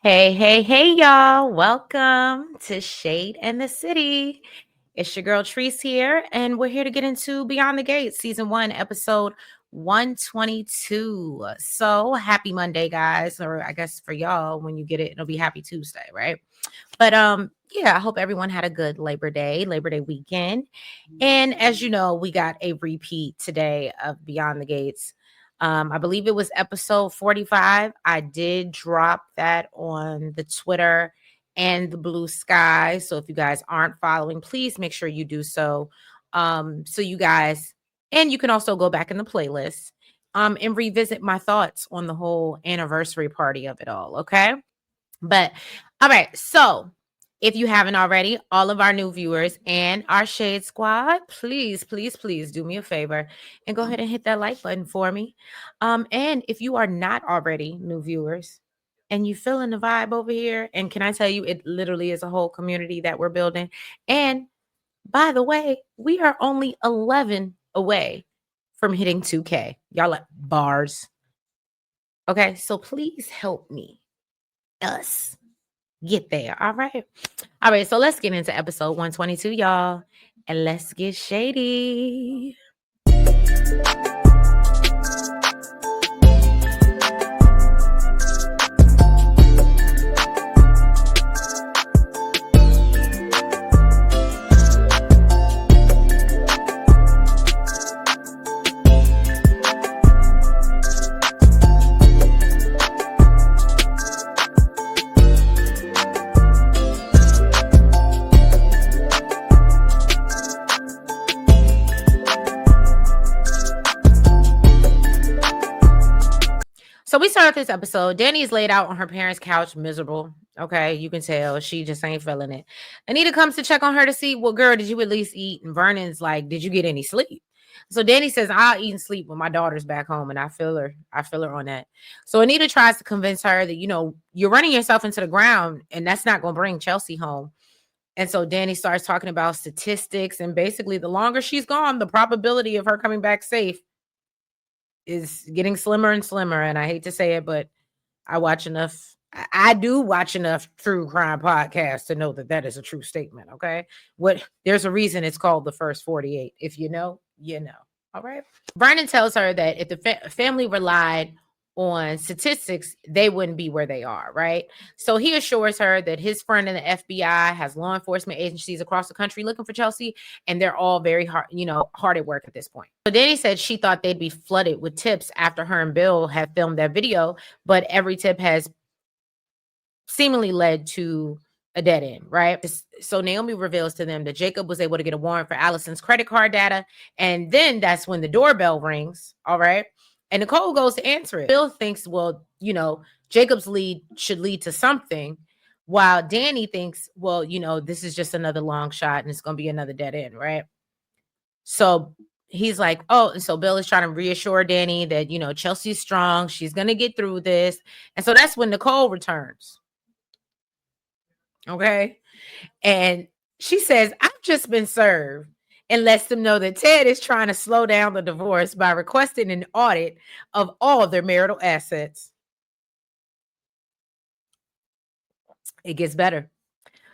Hey, y'all. Welcome to Shade and the City. It's your girl Treese here, and we're here to get into Beyond the Gates, Season 1, Episode 122. So happy Monday, guys. Or I guess for y'all, when you get it, it'll be happy Tuesday, right? But yeah, I hope everyone had a good Labor Day weekend. And as you know, we got a repeat today of Beyond the Gates. I believe it was episode 45. I did drop that on the Twitter and the Blue Sky. So if you guys aren't following, please make sure you do so. So you guys, and you can also go back in the playlist and revisit my thoughts on the whole anniversary party of it all. Okay. But all right, so if you haven't already, all of our new viewers and our Shade Squad, please do me a favor and go ahead and hit that like button for me. And if you are not already new viewers and you feeling the vibe over here, and can I tell you, it literally is a whole community that we're building. And by the way, we are only 11 away from hitting 2K. Y'all like bars. Okay, so please help me, us get there. All right. All right. So let's get into episode 122, y'all. And let's get shady. So we start this episode. Danny's laid out on her parents' couch, miserable. Okay, you can tell she just ain't feeling it. Anita comes to check on her to see, well, girl, did you at least eat? And Vernon's like, did you get any sleep? So Danny says, I'll eat and sleep when my daughter's back home, and I feel her. I feel her on that. So Anita tries to convince her that, you're running yourself into the ground, and that's not going to bring Chelsea home. And so Danny starts talking about statistics, and basically, the longer she's gone, the probability of her coming back safe is getting slimmer and slimmer. And I hate to say it, but I do watch enough true crime podcasts to know that that is a true statement. Okay. There's a reason it's called the first 48. If you know, you know. All right. Vernon tells her that if the family relied on statistics, they wouldn't be where they are. Right. So he assures her that his friend in the FBI has law enforcement agencies across the country looking for Chelsea, and they're all very hard at work at this point. So Danny said she thought they'd be flooded with tips after her and Bill had filmed that video, but every tip has seemingly led to a dead end, right? So Naomi reveals to them that Jacob was able to get a warrant for Allison's credit card data. And then that's when the doorbell rings, all right? And Nicole goes to answer it. Bill thinks, well, Jacob's lead should lead to something, while Danny thinks, well, this is just another long shot and it's going to be another dead end, right? So he's like, oh, and so Bill is trying to reassure Danny that, Chelsea's strong. She's going to get through this. And so that's when Nicole returns. Okay. And she says, I've just been served, and lets them know that Ted is trying to slow down the divorce by requesting an audit of all of their marital assets. It gets better.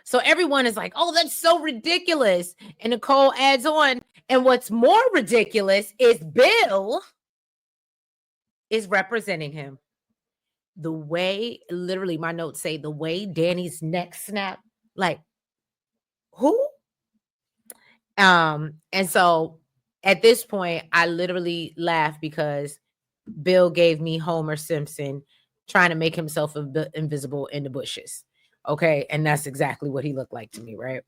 So everyone is like, oh, that's so ridiculous. And Nicole adds on, and what's more ridiculous is Bill is representing him. The way, literally, my notes say, the way Danny's neck snapped, like, who? And so at this point, I literally laugh because Bill gave me Homer Simpson trying to make himself invisible in the bushes. Okay. And that's exactly what he looked like to me, right?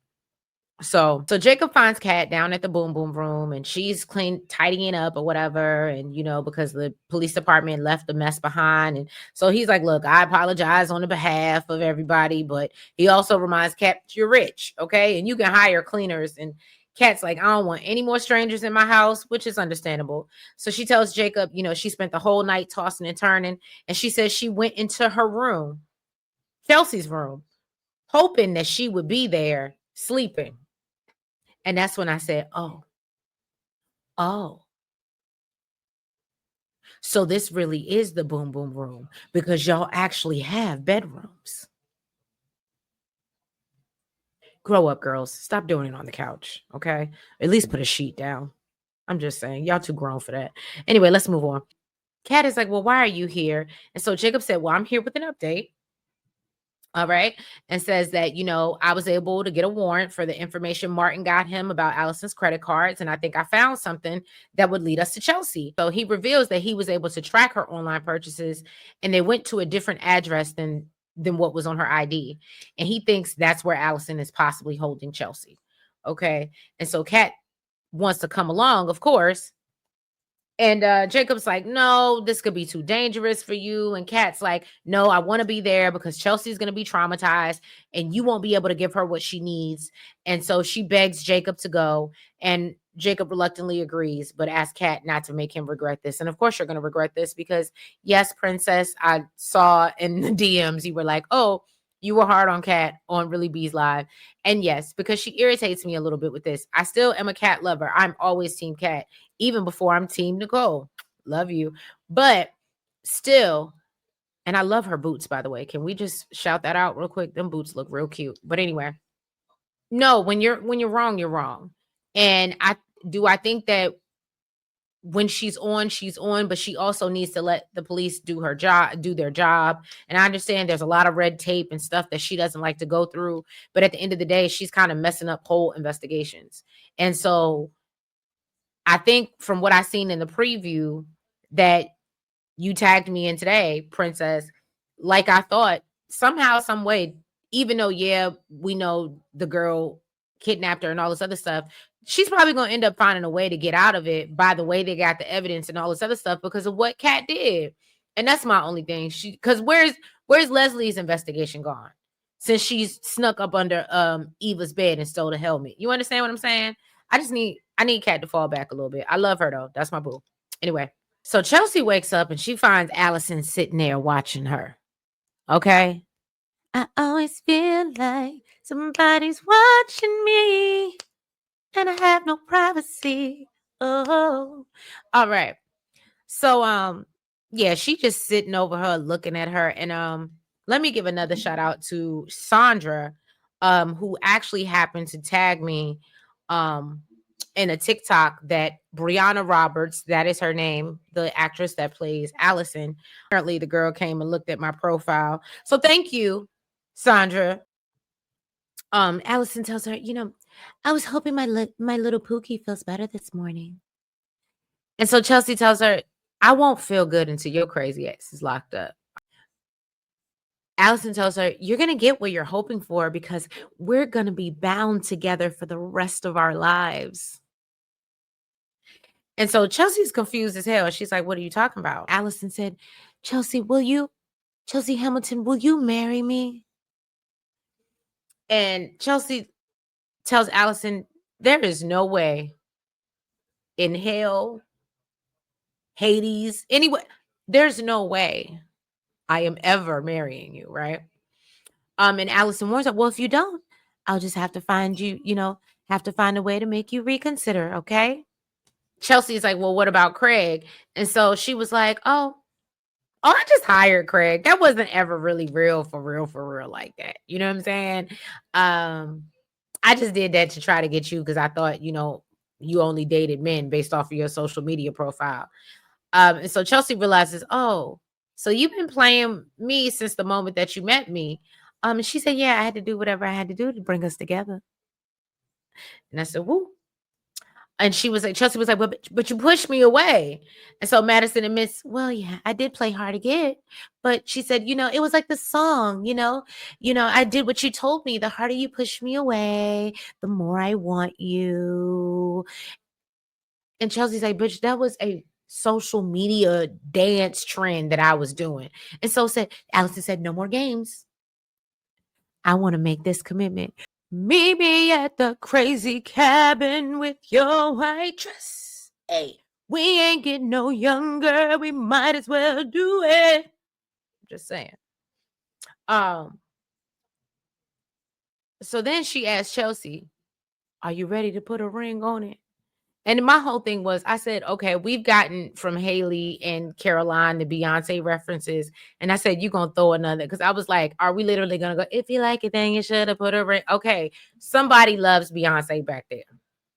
So Jacob finds Kat down at the boom boom room, and she's tidying up or whatever. And, because the police department left the mess behind. And so he's like, look, I apologize on the behalf of everybody, but he also reminds Kat, you're rich. Okay. And you can hire cleaners. And Kat's like, I don't want any more strangers in my house, which is understandable. So she tells Jacob, she spent the whole night tossing and turning. And she says she went into her room, Chelsea's room, hoping that she would be there sleeping. And that's when I said, oh. So this really is the boom boom room, because y'all actually have bedrooms. Grow up, girls. Stop doing it on the couch, okay? At least put a sheet down. I'm just saying, y'all too grown for that. Anyway, let's move on. Kat is like, well, why are you here? And so Jacob said, well, I'm here with an update. All right. And says that, I was able to get a warrant for the information Martin got him about Allison's credit cards. And I think I found something that would lead us to Chelsea. So he reveals that he was able to track her online purchases and they went to a different address than what was on her ID. And he thinks that's where Allison is possibly holding Chelsea. Okay. And so Kat wants to come along, of course. And Jacob's like, no, this could be too dangerous for you. And Kat's like, no, I want to be there because Chelsea's going to be traumatized and you won't be able to give her what she needs. And so she begs Jacob to go. And Jacob reluctantly agrees, but asks Kat not to make him regret this. And of course, you're going to regret this because, yes, Princess, I saw in the DMs, you were like, oh, you were hard on Kat on Really Bees Live. And yes, because she irritates me a little bit with this. I still am a cat lover. I'm always team Kat even before I'm team Nicole. Love you. But still, and I love her boots, by the way. Can we just shout that out real quick? Them boots look real cute. But anyway, no, when you're wrong, you're wrong. And I think that when she's on, but she also needs to let the police do their job. And I understand there's a lot of red tape and stuff that she doesn't like to go through. But at the end of the day, she's kind of messing up whole investigations. And so I think from what I seen in the preview that you tagged me in today, Princess, like I thought, somehow, some way, even though, yeah, we know the girl kidnapped her and all this other stuff, she's probably going to end up finding a way to get out of it by the way they got the evidence and all this other stuff because of what Kat did. And that's my only thing. Because where's Leslie's investigation gone? Since she's snuck up under Eva's bed and stole the helmet. You understand what I'm saying? I need Kat to fall back a little bit. I love her though. That's my boo. Anyway, so Chelsea wakes up and she finds Allison sitting there watching her. Okay. I always feel like somebody's watching me and I have no privacy. Oh. All right. So yeah, she just sitting over her looking at her. And let me give another shout out to Sandra, who actually happened to tag me in a TikTok that Brianna Roberts, that is her name, the actress that plays Allison. Apparently the girl came and looked at my profile. So thank you, Sandra. Allison tells her, I was hoping my little Pookie feels better this morning. And so Chelsea tells her, I won't feel good until your crazy ex is locked up. Allison tells her, you're going to get what you're hoping for because we're going to be bound together for the rest of our lives. And so Chelsea's confused as hell. She's like, what are you talking about? Allison said, Chelsea Hamilton, will you marry me? And Chelsea tells Allison, there is no way in hell, Hades, anyway, there's no way I am ever marrying you, right? And Allison warns her, well, if you don't, I'll just have to find you, have to find a way to make you reconsider, okay? Chelsea's like, well, what about Craig? And so she was like, oh, I just hired Craig. That wasn't ever really real for real like that. You know what I'm saying? I just did that to try to get you because I thought, you only dated men based off of your social media profile. And so Chelsea realizes, oh, so you've been playing me since the moment that you met me. And she said, yeah, I had to do whatever I had to do to bring us together. And I said, whoo. And Chelsea was like, but you pushed me away. And so Madison admits, well, yeah, I did play hard to get. But she said, it was like the song, I did what you told me. The harder you push me away, the more I want you. And Chelsea's like, bitch, that was a social media dance trend that I was doing. And so Allison said, no more games. I want to make this commitment. Meet me at the crazy cabin with your white dress. Hey, we ain't getting no younger. We might as well do it. Just saying. So then she asked Chelsea, are you ready to put a ring on it? And my whole thing was, I said, okay, we've gotten from Haley and Caroline the Beyonce references. And I said, you going to throw another. Because I was like, are we literally going to go, if you like it, then you should have put a ring. Okay. Somebody loves Beyonce back there.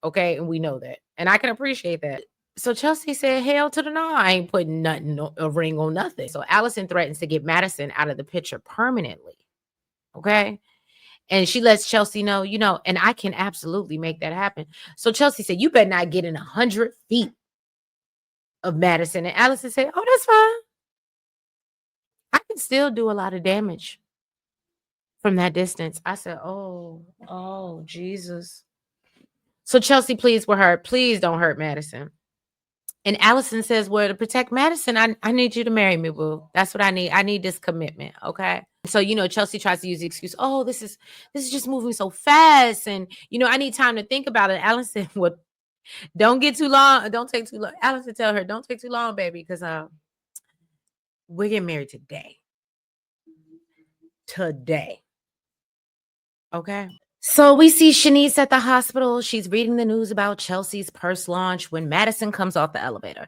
Okay. And we know that. And I can appreciate that. So Chelsea said, hell to the no. I ain't putting nothing, a ring on nothing. So Allison threatens to get Madison out of the picture permanently. Okay. And she lets Chelsea know, and I can absolutely make that happen. So Chelsea said, you better not get in 100 feet of Madison. And Allison said, oh, that's fine. I can still do a lot of damage from that distance. I said, oh, Jesus. So Chelsea pleads with her, please don't hurt Madison. And Allison says, well, to protect Madison, I need you to marry me, boo. That's what I need. I need this commitment. Okay. So, Chelsea tries to use the excuse, oh, this is just moving so fast. And, I need time to think about it. Allison said, well, don't get too long. Don't take too long. Allison tell her, don't take too long, baby, because we're getting married today. Today. Okay. So we see Shanice at the hospital. She's reading the news about Chelsea's purse launch when Madison comes off the elevator.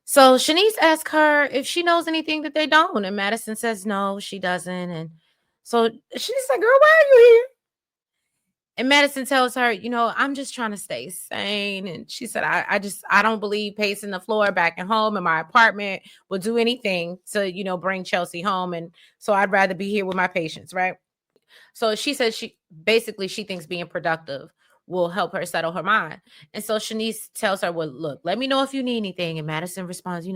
So Shanice asks her if she knows anything that they don't. And Madison says no, she doesn't. And so Shanice's like, girl, why are you here? And Madison tells her, I'm just trying to stay sane. And she said, I don't believe pacing the floor back at home in my apartment will do anything to, bring Chelsea home. And so I'd rather be here with my patients, right? So she says she thinks being productive will help her settle her mind. And so Shanice tells her, well, look, let me know if you need anything. And Madison responds,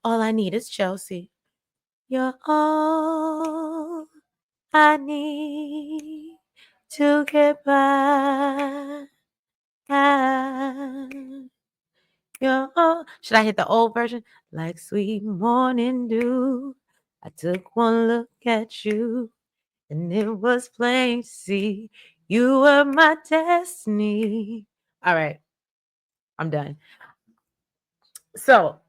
all I need is Chelsea. You're all I need to get by. You're all. Should I hit the old version? Like sweet morning dew. I took one look at you. And it was plain to see you were my destiny. All right, I'm done. So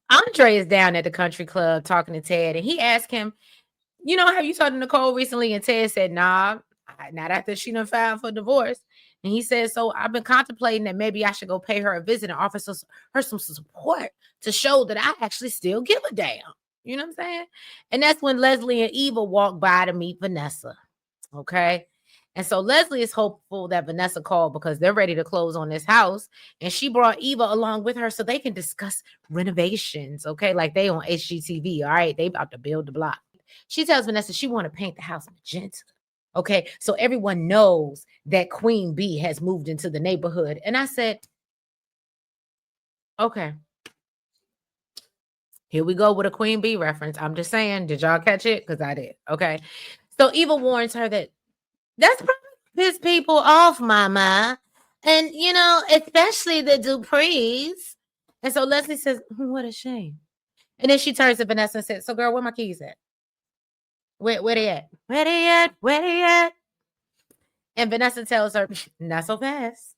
Andre is down at the country club talking to Ted, and he asked him, have you talked to Nicole recently? And Ted said, nah, not after she done filed for divorce. And he said, so I've been contemplating that maybe I should go pay her a visit and offer her some support to show that I actually still give a damn. You know what I'm saying? And that's when Leslie and Eva walk by to meet Vanessa. Okay. And so Leslie is hopeful that Vanessa called because they're ready to close on this house. And she brought Eva along with her so they can discuss renovations. Okay. Like they on HGTV. All right. They about to build the block. She tells Vanessa she want to paint the house magenta. Okay. So everyone knows that Queen Bee has moved into the neighborhood. And I said, okay. Here we go with a Queen Bee reference. I'm just saying, did y'all catch it? Because I did. Okay. So Eva warns her that that's probably piss people off, mama. And, especially the Duprees. And so Leslie says, what a shame. And then she turns to Vanessa and says, so girl, where my keys at? Where they at? Where they at? Where they at? And Vanessa tells her, not so fast.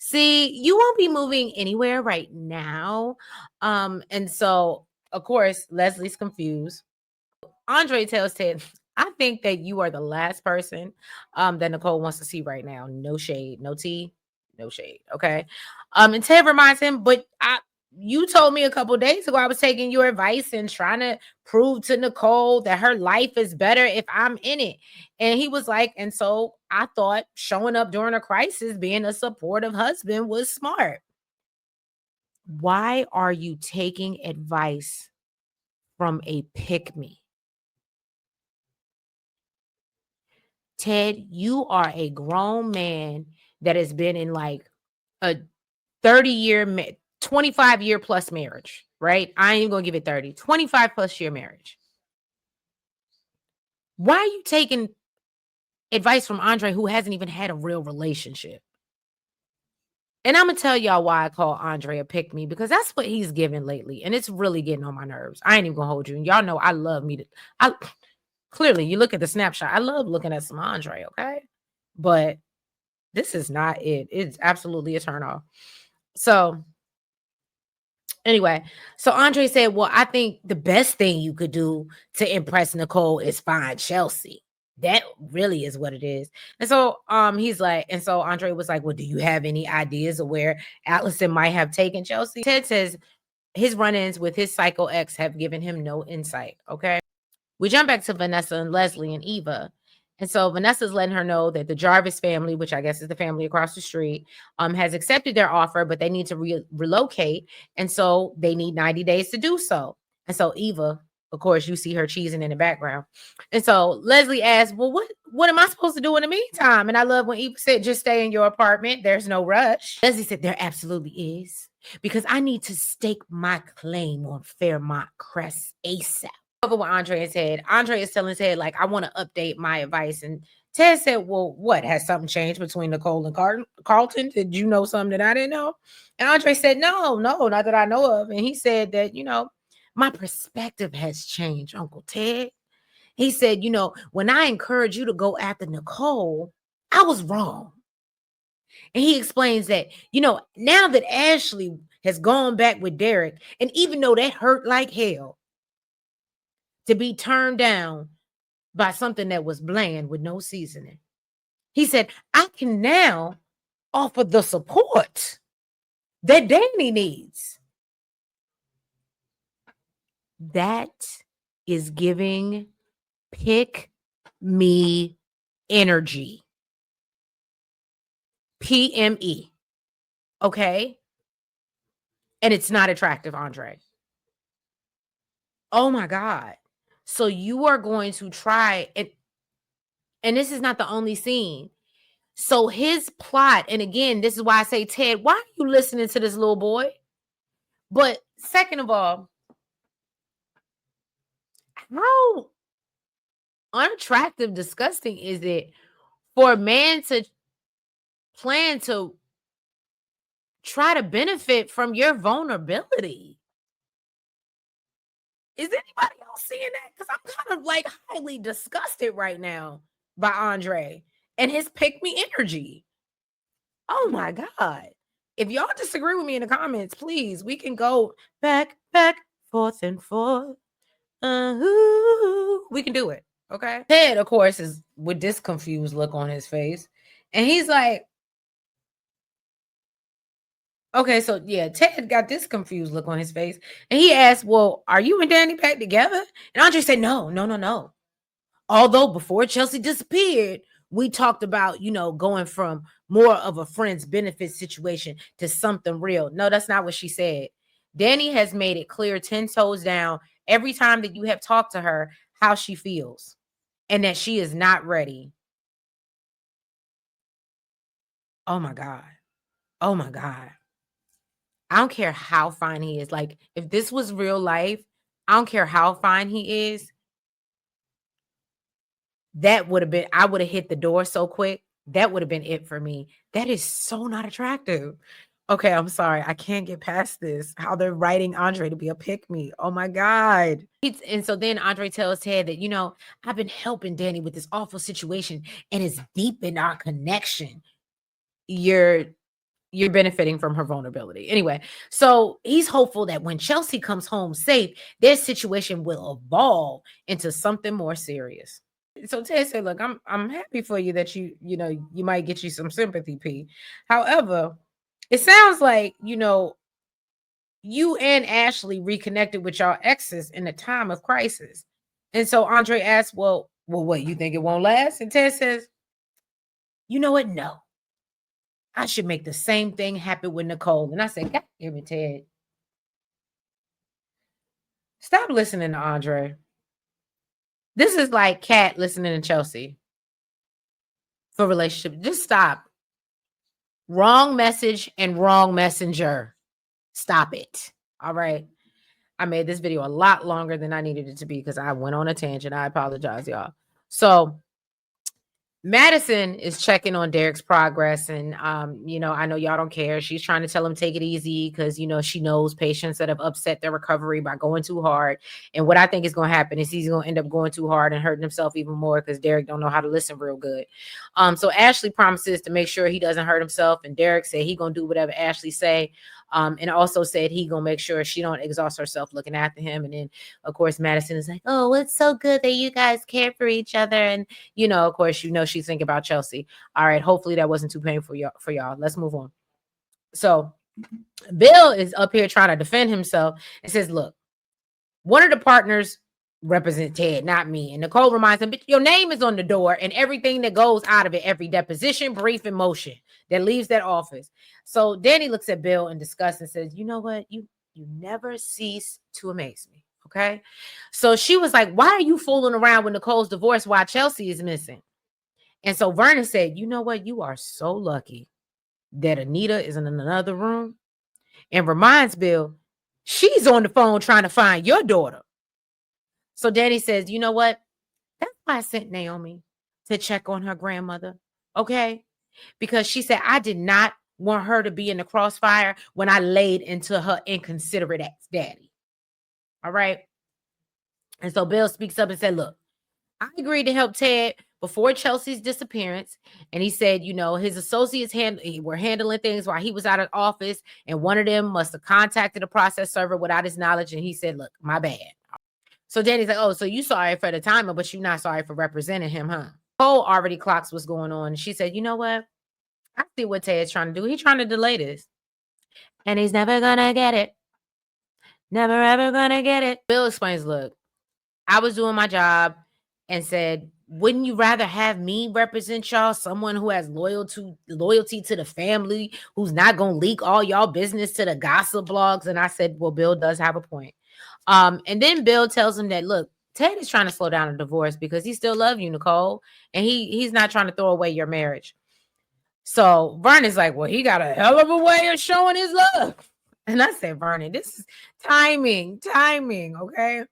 See, you won't be moving anywhere right now. And so, of course, Leslie's confused. Andre tells Ted, I think that you are the last person that Nicole wants to see right now. No shade, no tea, no shade. Okay. And Ted reminds him, but you told me a couple days ago I was taking your advice and trying to prove to Nicole that her life is better if I'm in it. And he was like, and so I thought showing up during a crisis, being a supportive husband was smart. Why are you taking advice from a pick-me? Ted, you are a grown man that has been in like a 30-year, 25-year plus marriage, right? I ain't even gonna give it 30, 25 plus year marriage. Why are you taking advice from Andre who hasn't even had a real relationship? And I'm gonna tell y'all why I call Andre a pick me, because that's what he's giving lately, and it's really getting on my nerves. I ain't even gonna hold you. And y'all know I love me to clearly you look at the snapshot. I love looking at some Andre, okay? But this is not it. It's absolutely a turn off. So anyway, so Andre said, well, I think the best thing you could do to impress Nicole is find Chelsea. That really is what it is. And so he's like, and so Andre was like, well, do you have any ideas of where Allison might have taken Chelsea? Ted says his run-ins with his psycho ex have given him no insight. Okay. We jump back to Vanessa and Leslie and Eva. And so Vanessa's letting her know that the Jarvis family, which I guess is the family across the street, has accepted their offer, but they need to relocate. And so they need 90 days to do so. And so Eva, of course, you see her cheesing in the background. And so Leslie asks, well, what am I supposed to do in the meantime? And I love when Eva said, just stay in your apartment. There's no rush. Leslie said, there absolutely is. Because I need to stake my claim on Fairmont Crest ASAP. Over what Andre has said. Andre is telling Ted, like, I want to update my advice. And Ted said, well, what? Has something changed between Nicole and Carlton? Did you know something that I didn't know? And Andre said, no, not that I know of. And he said that, my perspective has changed, Uncle Ted. He said, when I encouraged you to go after Nicole, I was wrong. And he explains that, now that Ashley has gone back with Derek, and even though that hurt like hell, to be turned down by something that was bland with no seasoning. He said, I can now offer the support that Danny needs. That is giving pick me energy. PME. Okay? And it's not attractive, Andre. Oh my God. So you are going to try it. And this is not the only scene. So his plot, and again, this is why I say, Ted, why are you listening to this little boy? But second of all, how unattractive, disgusting is it for a man to plan to try to benefit from your vulnerability? Is anybody else seeing that? Because I'm kind of like highly disgusted right now by Andre and his pick me energy. Oh my God. If y'all disagree with me in the comments, please, we can go back, forth and forth. We can do it. Okay. Ted, of course, is with this confused look on his face. And he's like, okay, so yeah, Ted got this confused look on his face. And he asked, well, are you and Danny back together? And Andre said, no. Although before Chelsea disappeared, we talked about, going from more of a friend's benefit situation to something real. No, that's not what she said. Danny has made it clear 10 toes down every time that you have talked to her how she feels and that she is not ready. Oh my God. Oh my God. I don't care how fine he is. Like, if this was real life, I don't care how fine he is. That would have been, I would have hit the door so quick. That would have been it for me. That is so not attractive. Okay, I'm sorry. I can't get past this. How they're writing Andre to be a pick me. Oh my God. And so then Andre tells Ted that, I've been helping Danny with this awful situation and it's deepened our connection. You're benefiting from her vulnerability. Anyway, so he's hopeful that when Chelsea comes home safe, their situation will evolve into something more serious. So Ted said, look, I'm happy for you that you might get you some sympathy, P. However, it sounds like, you and Ashley reconnected with y'all exes in a time of crisis. And so Andre asked, well, what, you think it won't last? And Ted says, you know what? No. I should make the same thing happen with Nicole. And I said, God damn it, Ted. Stop listening to Andre. This is like Kat listening to Chelsea for relationship. Just stop. Wrong message and wrong messenger. Stop it. All right. I made this video a lot longer than I needed it to be because I went on a tangent. I apologize, y'all. So Madison is checking on Derek's progress, and I know y'all don't care. She's trying to tell him take it easy because she knows patients that have upset their recovery by going too hard. And what I think is going to happen is he's going to end up going too hard and hurting himself even more because Derek don't know how to listen real good. So Ashley promises to make sure he doesn't hurt himself, and Derek said he gonna do whatever Ashley say. And also said he gonna make sure she don't exhaust herself looking after him. And then, of course, Madison is like, "Oh, it's so good that you guys care for each other." And of course, she's thinking about Chelsea. All right, hopefully that wasn't too painful for y'all. Let's move on. So Bill is up here trying to defend himself and says, "Look, one of the partners represent Ted, not me." And Nicole reminds him, "Your name is on the door and everything that goes out of it, every deposition, brief, and motion that leaves that office." So Danny looks at Bill in disgust and says, "You know what? You never cease to amaze me." Okay. So she was like, "Why are you fooling around with Nicole's divorce while Chelsea is missing?" And so Vernon said, "You know what? You are so lucky that Anita is in another room," and reminds Bill, "She's on the phone trying to find your daughter." So Danny says, "You know what? That's why I sent Naomi to check on her grandmother." Okay. Because she said, "I did not want her to be in the crossfire when I laid into her inconsiderate ex daddy." All right. And so Bill speaks up and said, "Look, I agreed to help Ted before Chelsea's disappearance." And he said, his associates were handling things while he was out of office. And one of them must have contacted a process server without his knowledge. And he said, "Look, my bad." So Danny's like, "Oh, so you sorry for the timer, but you're not sorry for representing him, huh?" Cole already clocks what's going on. And she said, "You know what? I see what Ted's trying to do. He's trying to delay this. And he's never gonna get it. Never ever gonna get it." Bill explains, "Look, I was doing my job," and said, "Wouldn't you rather have me represent y'all, someone who has loyalty to the family, who's not gonna leak all y'all business to the gossip blogs?" And I said, "Well, Bill does have a point." And then Bill tells him that, "Look, Ted is trying to slow down a divorce because he still loves you, Nicole, and he's not trying to throw away your marriage." So Vernon's like, "Well, he got a hell of a way of showing his love." And I said, "Vernon, this is timing, okay?"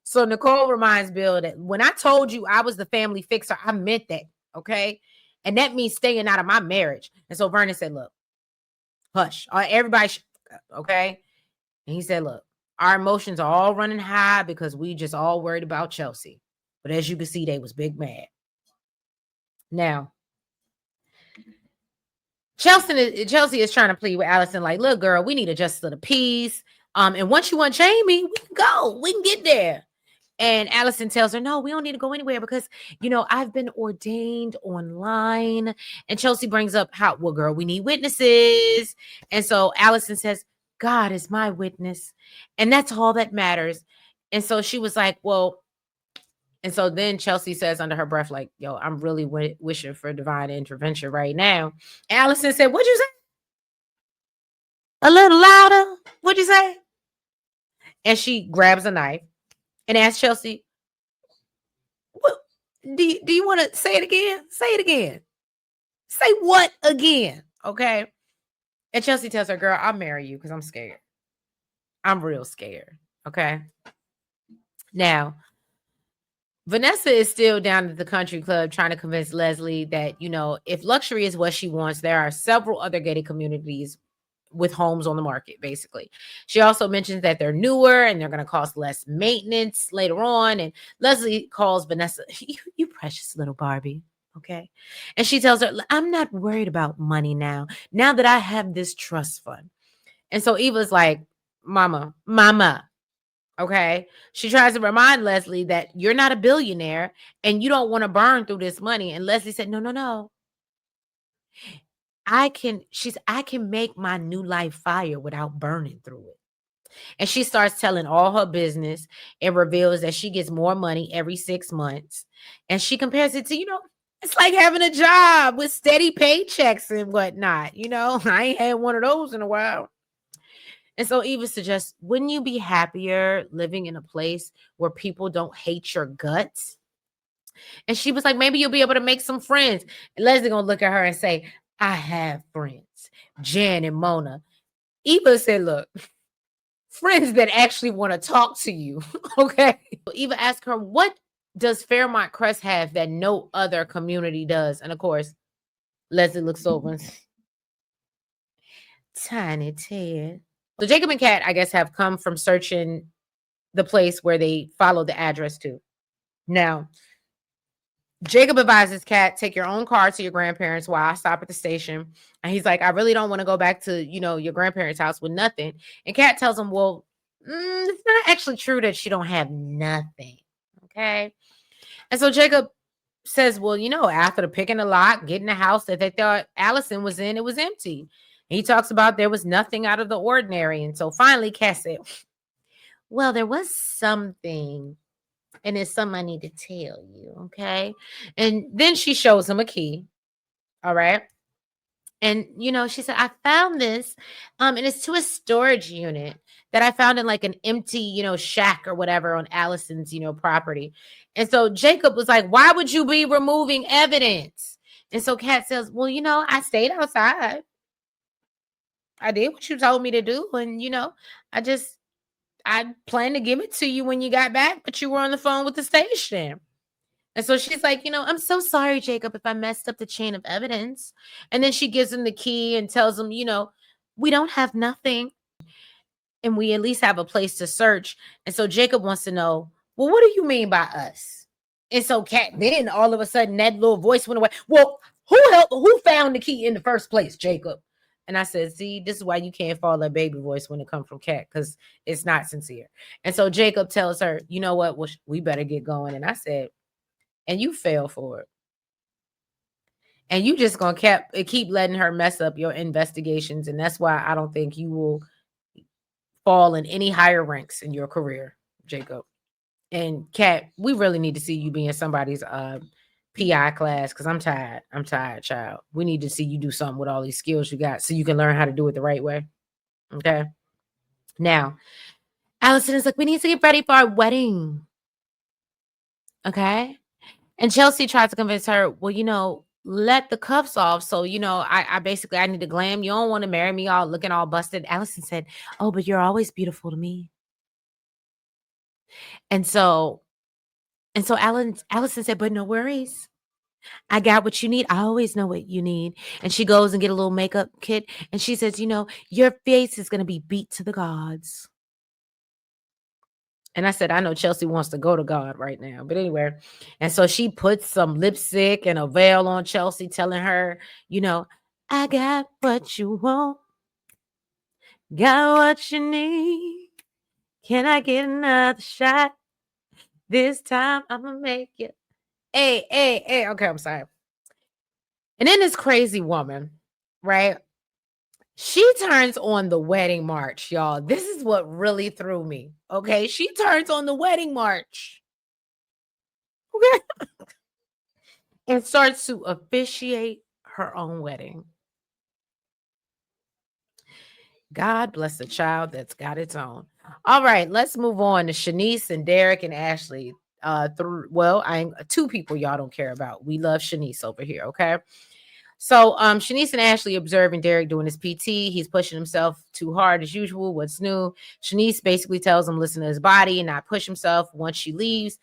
So Nicole reminds Bill that when I told you I was the family fixer, I meant that, okay? And that means staying out of my marriage. And so Vernon said, "Look, hush. Everybody, okay?" And he said, "Look, our emotions are all running high because we just all worried about Chelsea. But as you can see, they was big mad." Now, Chelsea is trying to plead with Allison, like, "Look, girl, we need a justice of the peace. And once you want Jamie, we can go. We can get there." And Allison tells her, "No, we don't need to go anywhere because, I've been ordained online." And Chelsea brings up well, girl, we need witnesses. And so Allison says, "God is my witness. And that's all that matters." And so she was like, "Well," and so then Chelsea says under her breath, like, "Yo, I'm really wishing for divine intervention right now." And Allison said, "What'd you say? A little louder. What'd you say?" And she grabs a knife and asks Chelsea, "What do you want to say it again? Say it again. Say what again?" Okay. And Chelsea tells her, "Girl, I'll marry you because I'm scared. I'm real scared." Okay. Now, Vanessa is still down at the country club trying to convince Leslie that, if luxury is what she wants, there are several other gated communities with homes on the market, basically. She also mentions that they're newer and they're going to cost less maintenance later on. And Leslie calls Vanessa, you precious little Barbie. Okay. And she tells her, "I'm not worried about money now that I have this trust fund." And so Eva's like, Mama. Okay. She tries to remind Leslie that you're not a billionaire and you don't want to burn through this money. And Leslie said, No. I can make my new life fire without burning through it. And she starts telling all her business and reveals that she gets more money every 6 months. And she compares it to, it's like having a job with steady paychecks and whatnot. I ain't had one of those in a while. And so Eva suggests, wouldn't you be happier living in a place where people don't hate your guts? And she was like, maybe you'll be able to make some friends. And Leslie gonna look at her and say, I have friends, Jan and Mona. Eva said, look, friends that actually want to talk to you. Okay. Eva asked her, what does Fairmont Crest have that no other community does? And of course, Leslie looks over and Tiny Ted. So Jacob and Kat, I guess, have come from searching the place where they followed the address to. Now, Jacob advises Kat, take your own car to your grandparents while I stop at the station. And he's like, I really don't want to go back to, your grandparents' house with nothing. And Kat tells him, well, it's not actually true that she don't have nothing. Okay. And so Jacob says, well, after the picking the lock, getting the house that they thought Allison was in, it was empty. He talks about there was nothing out of the ordinary. And so finally, Kat said, well, there was something. And it's something I need to tell you. Okay. And then she shows him a key. All right. And she said, I found this. And it's to a storage unit that I found in like an empty, shack or whatever on Allison's, property. And so Jacob was like, why would you be removing evidence? And so Kat says, well, I stayed outside. I did what you told me to do. And, I planned to give it to you when you got back, but you were on the phone with the station. And so she's like, I'm so sorry, Jacob, if I messed up the chain of evidence. And then she gives him the key and tells him, we don't have nothing. And we at least have a place to search. And so Jacob wants to know, well, what do you mean by us? And so Kat, then all of a sudden that little voice went away. Well, who found the key in the first place, Jacob? And I said, see, this is why you can't follow that baby voice when it comes from Kat, because it's not sincere. And so Jacob tells her, you know what? Well, we better get going. And I said, and you fell for it. And you just gonna keep letting her mess up your investigations. And that's why I don't think you will fall in any higher ranks in your career, Jacob. And Kat, we really need to see you be in somebody's PI class, because I'm tired. I'm tired, child. We need to see you do something with all these skills you got so you can learn how to do it the right way. Okay. Now, Allison is like, we need to get ready for our wedding. Okay. And Chelsea tries to convince her, well, let the cuffs off. So, I basically, I need to glam. You don't want to marry me all looking all busted. Allison said, oh, but you're always beautiful to me. And so Allison said, but no worries. I got what you need. I always know what you need. And she goes and get a little makeup kit. And she says, your face is going to be beat to the gods. And I said, I know Chelsea wants to go to God right now. But anyway, and so she puts some lipstick and a veil on Chelsea, telling her, I got what you want. Got what you need. Can I get another shot? This time I'm going to make it. Hey. Okay, I'm sorry. And then this crazy woman, right? She turns on the wedding march, y'all. This is what really threw me. Okay. She turns on the wedding march. Okay. And starts to officiate her own wedding. God bless the child that's got its own. All right, let's move on to Shanice and Derek and Ashley. Two people y'all don't care about. We love Shanice over here, okay? So Shanice and Ashley observing Derek doing his PT. He's pushing himself too hard as usual. What's new? Shanice basically tells him listen to his body and not push himself. Once she leaves,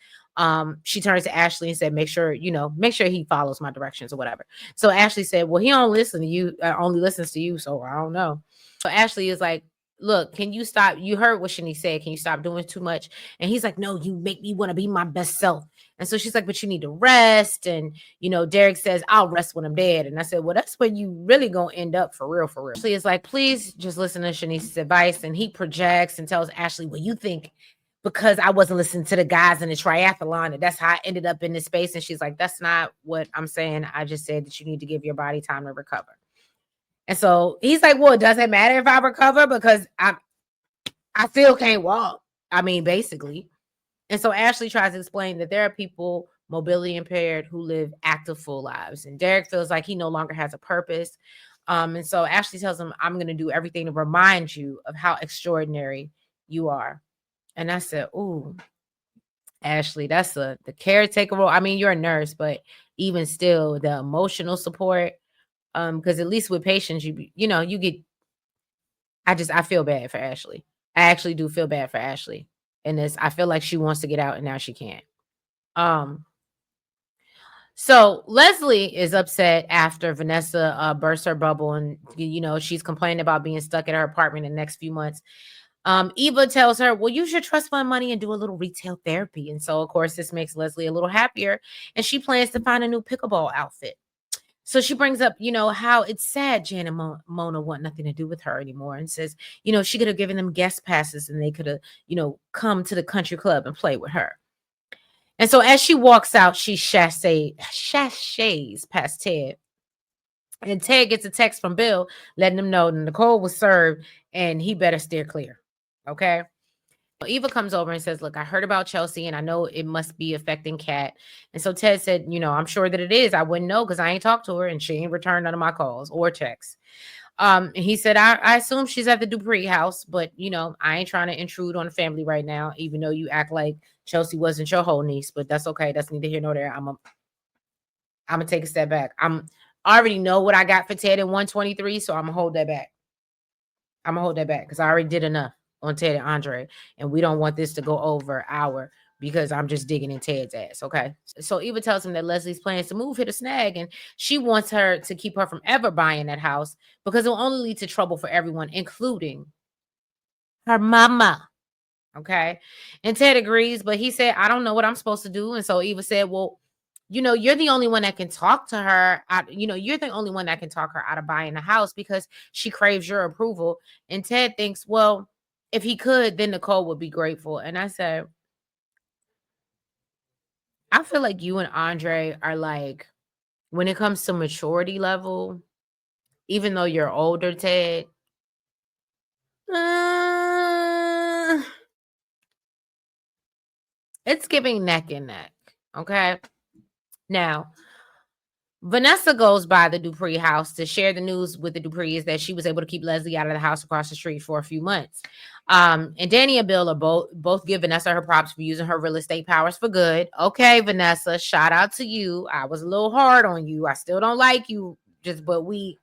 she turns to Ashley and said, make sure he follows my directions or whatever. So Ashley said, well, he don't listen to you, only listens to you, so I don't know. So Ashley is like, look, can you stop? You heard what Shanice said. Can you stop doing too much? And he's like, no, you make me want to be my best self. And so she's like, but you need to rest. And, Derek says, I'll rest when I'm dead. And I said, well, that's when you really going to end up for real, for real. Ashley is like, please just listen to Shanice's advice. And he projects and tells Ashley, well, you think because I wasn't listening to the guys in the triathlon, and that's how I ended up in this space. And she's like, that's not what I'm saying. I just said that you need to give your body time to recover. And so he's like, well, it doesn't matter if I recover because I still can't walk. I mean, basically. And so Ashley tries to explain that there are people mobility impaired who live active full lives. And Derek feels like he no longer has a purpose. And so Ashley tells him, I'm going to do everything to remind you of how extraordinary you are. And I said, ooh, Ashley, that's the caretaker role. I mean, you're a nurse, but even still the emotional support. Because at least with patients, you get, I feel bad for Ashley. I actually do feel bad for Ashley in this. I feel like she wants to get out and now she can't. Um, so Leslie is upset after Vanessa burst her bubble, and she's complaining about being stuck at her apartment in the next few months. Eva tells her, "Well, you should trust my money and do a little retail therapy." And so, of course, this makes Leslie a little happier, and she plans to find a new pickleball outfit. So she brings up, how it's sad Jan and Mona want nothing to do with her anymore, and says, she could have given them guest passes and they could have, come to the country club and play with her. And so as she walks out, she sashays past Ted. And Ted gets a text from Bill letting him know that Nicole was served and he better steer clear. Okay. Eva comes over and says, "Look, I heard about Chelsea and I know it must be affecting Kat." And so Ted said, "I'm sure that it is. I wouldn't know because I ain't talked to her and she ain't returned none of my calls or texts." And he said, I assume she's at the Dupree house, but I ain't trying to intrude on the family right now, even though you act like Chelsea wasn't your whole niece, but that's okay. That's neither here nor there. I'm gonna take a step back. I already know what I got for Ted in 123, so I'm gonna hold that back. I'm gonna hold that back because I already did enough on Ted and Andre, and we don't want this to go over hour because I'm just digging in Ted's ass. Okay. So Eva tells him that Leslie's plans to move hit a snag, and she wants her to keep her from ever buying that house because it will only lead to trouble for everyone, including her mama. Okay. And Ted agrees, but he said, "I don't know what I'm supposed to do." And so Eva said, "Well, you're the only one that can talk to her. You're the only one that can talk her out of buying the house because she craves your approval." And Ted thinks, well, if he could, then Nicole would be grateful. And I said, I feel like you and Andre are like, when it comes to maturity level, even though you're older, Ted, uh, it's giving neck and neck. Okay. Now, Vanessa goes by the Dupree house to share the news with the Duprees that she was able to keep Leslie out of the house across the street for a few months. And Danny and Bill are both give Vanessa her props for using her real estate powers for good. Okay, Vanessa, shout out to you. I was a little hard on you. I still don't like you, but we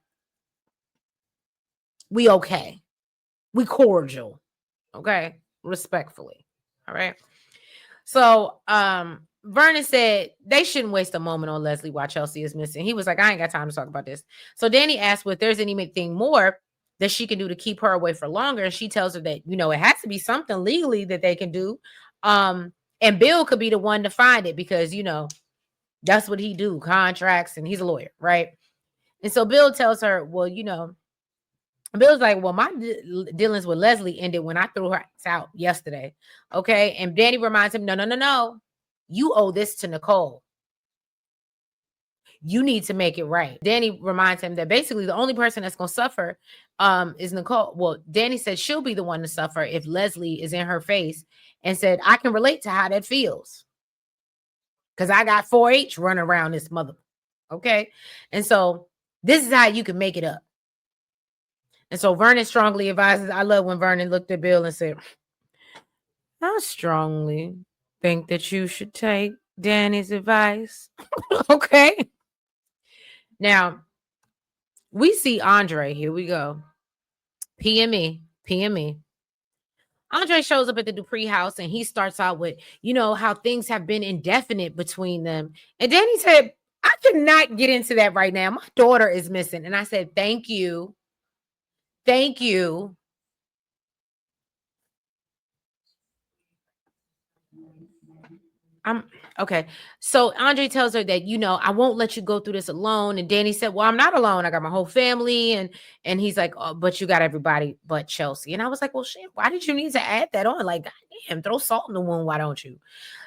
okay. We cordial. Okay, respectfully. All right. So Vernon said they shouldn't waste a moment on Leslie while Chelsea is missing. He was like, "I ain't got time to talk about this." So Danny asked if there's anything more that she can do to keep her away for longer. And she tells her that, it has to be something legally that they can do. And Bill could be the one to find it because, that's what he do, contracts, and he's a lawyer, right? And so Bill tells her, well, Bill's like, "Well, my dealings with Leslie ended when I threw her out yesterday." Okay. And Danny reminds him, no. You owe this to Nicole. You need to make it right. Danny reminds him that basically the only person that's going to suffer is Nicole. Well, Danny said she'll be the one to suffer if Leslie is in her face, and said, "I can relate to how that feels because I got 4-H running around this mother." Okay. And so this is how you can make it up. And so Vernon strongly advises. I love when Vernon looked at Bill and said, "I strongly think that you should take Danny's advice." Okay. Now, we see Andre. Here we go. PME. Andre shows up at the Dupree house and he starts out with, how things have been indefinite between them. And Danny said, "I cannot get into that right now. My daughter is missing." And I said, "Thank you. Thank you." I'm okay. So Andre tells her that, "I won't let you go through this alone." And Danny said, "Well, I'm not alone. I got my whole family." And he's like, "Oh, but you got everybody but Chelsea." And I was like, "Well, shit, why did you need to add that on? Like, goddamn, throw salt in the wound. Why don't you?"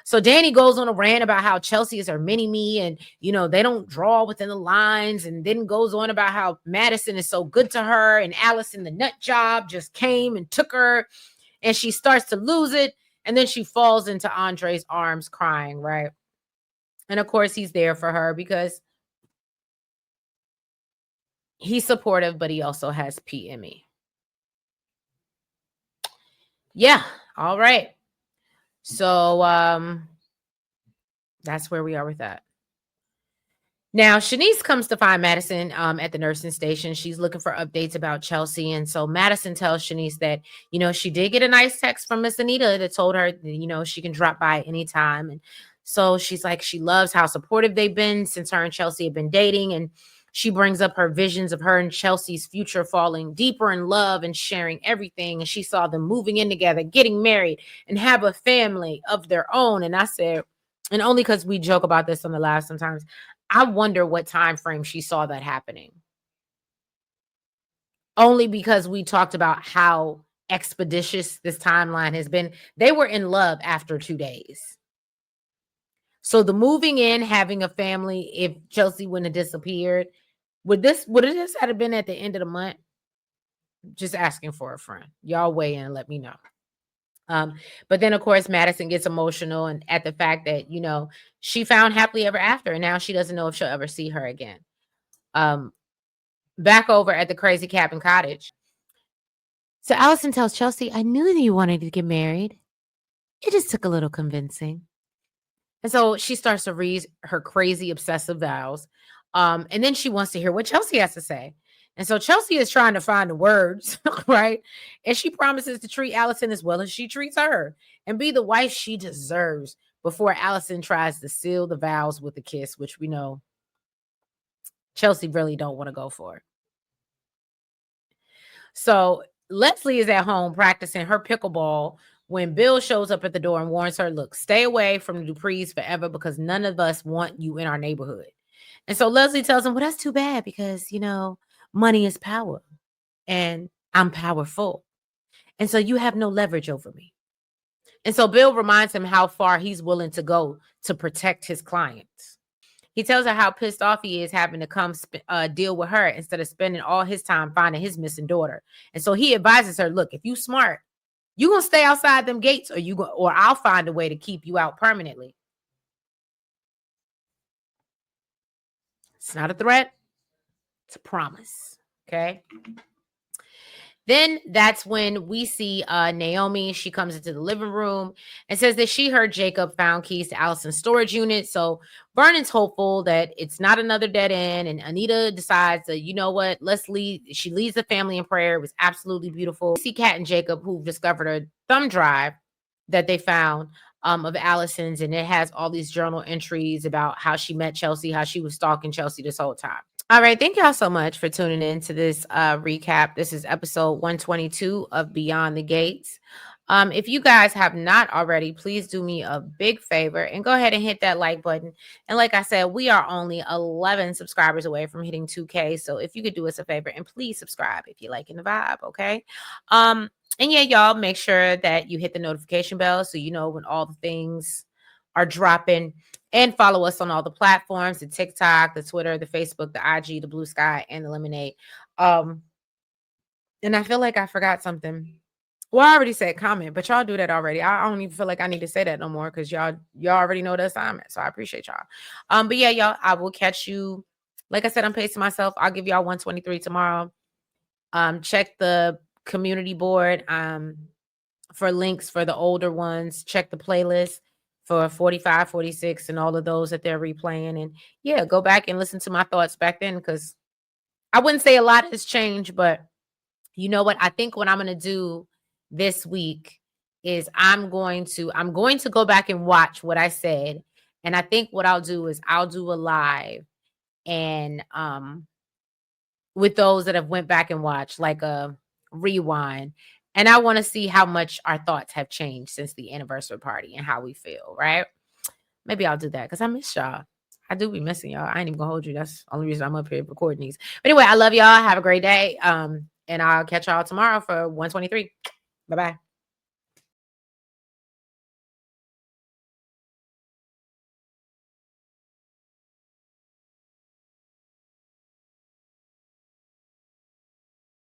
So Danny goes on a rant about how Chelsea is her mini-me and, they don't draw within the lines, and then goes on about how Madison is so good to her and Allison, the nut job, just came and took her and she starts to lose it. And then she falls into Andre's arms crying, right? And of course, he's there for her because he's supportive, but he also has PME. Yeah. All right. So that's where we are with that. Now, Shanice comes to find Madison at the nursing station. She's looking for updates about Chelsea. And so Madison tells Shanice that, she did get a nice text from Miss Anita that told her, she can drop by anytime. And So she's like, she loves how supportive they've been since her and Chelsea have been dating. And she brings up her visions of her and Chelsea's future falling deeper in love and sharing everything. And she saw them moving in together, getting married, and have a family of their own. And I said, and only because we joke about this on the live sometimes, I wonder what time frame she saw that happening. Only because we talked about how expeditious this timeline has been. They were in love after 2 days. So the moving in, having a family, if Chelsea wouldn't have disappeared, would it just have been at the end of the month? Just asking for a friend. Y'all weigh in and let me know. But then of course Madison gets emotional and at the fact that, she found happily ever after, and now she doesn't know if she'll ever see her again. Back over at the Crazy Cabin Cottage. So Allison tells Chelsea, I knew that you wanted to get married. It just took a little convincing. And so she starts to read her crazy obsessive vows. And then she wants to hear what Chelsea has to say. And so Chelsea is trying to find the words, right? And she promises to treat Allison as well as she treats her and be the wife she deserves before Allison tries to seal the vows with a kiss, which we know Chelsea really don't want to go for. So Leslie is at home practicing her pickleball when Bill shows up at the door and warns her, look, stay away from the Duprees forever because none of us want you in our neighborhood. And so Leslie tells him, well, that's too bad because, money is power and I'm powerful. And so you have no leverage over me. And so Bill reminds him how far he's willing to go to protect his clients. He tells her how pissed off he is having to come deal with her instead of spending all his time finding his missing daughter. And so he advises her, look, if you smart, you gonna stay outside them gates or I'll find a way to keep you out permanently. It's not a threat. It's a promise. Okay. Then that's when we see Naomi. She comes into the living room and says that she heard Jacob found keys to Allison's storage unit. So Vernon's hopeful that it's not another dead end. And Anita decides that, you know what, let's lead. She leads the family in prayer. It was absolutely beautiful. We see Kat and Jacob, who've discovered a thumb drive that they found of Allison's. And it has all these journal entries about how she met Chelsea, how she was stalking Chelsea this whole time. All right. Thank y'all so much for tuning in to this recap. This is episode 122 of Beyond the Gates. If you guys have not already, please do me a big favor and go ahead and hit that like button. And like I said, we are only 11 subscribers away from hitting 2K. So if you could do us a favor and please subscribe if you're liking the vibe. Okay. And yeah, y'all make sure that you hit the notification bell so you know when all the things are dropping. And follow us on all the platforms, the TikTok, the Twitter, the Facebook, the IG, the Blue Sky, and the Lemonade. And I feel like I forgot something. Well, I already said comment, but y'all do that already. I don't even feel like I need to say that no more because y'all already know the assignment. So I appreciate y'all. But yeah, y'all, I will catch you. Like I said, I'm pacing myself. I'll give y'all 123 tomorrow. Check the community board for links for the older ones. Check the playlist for 45, 46, and all of those that they're replaying. And yeah, go back and listen to my thoughts back then because I wouldn't say a lot has changed, but you know what? I think what I'm going to do this week is I'm going to go back and watch what I said. And I think what I'll do is I'll do a live and with those that have went back and watched like a rewind. And I want to see how much our thoughts have changed since the anniversary party and how we feel, right? Maybe I'll do that because I miss y'all. I do be missing y'all. I ain't even gonna hold you. That's the only reason I'm up here recording these. But anyway, I love y'all. Have a great day. And I'll catch y'all tomorrow for 123. Bye-bye.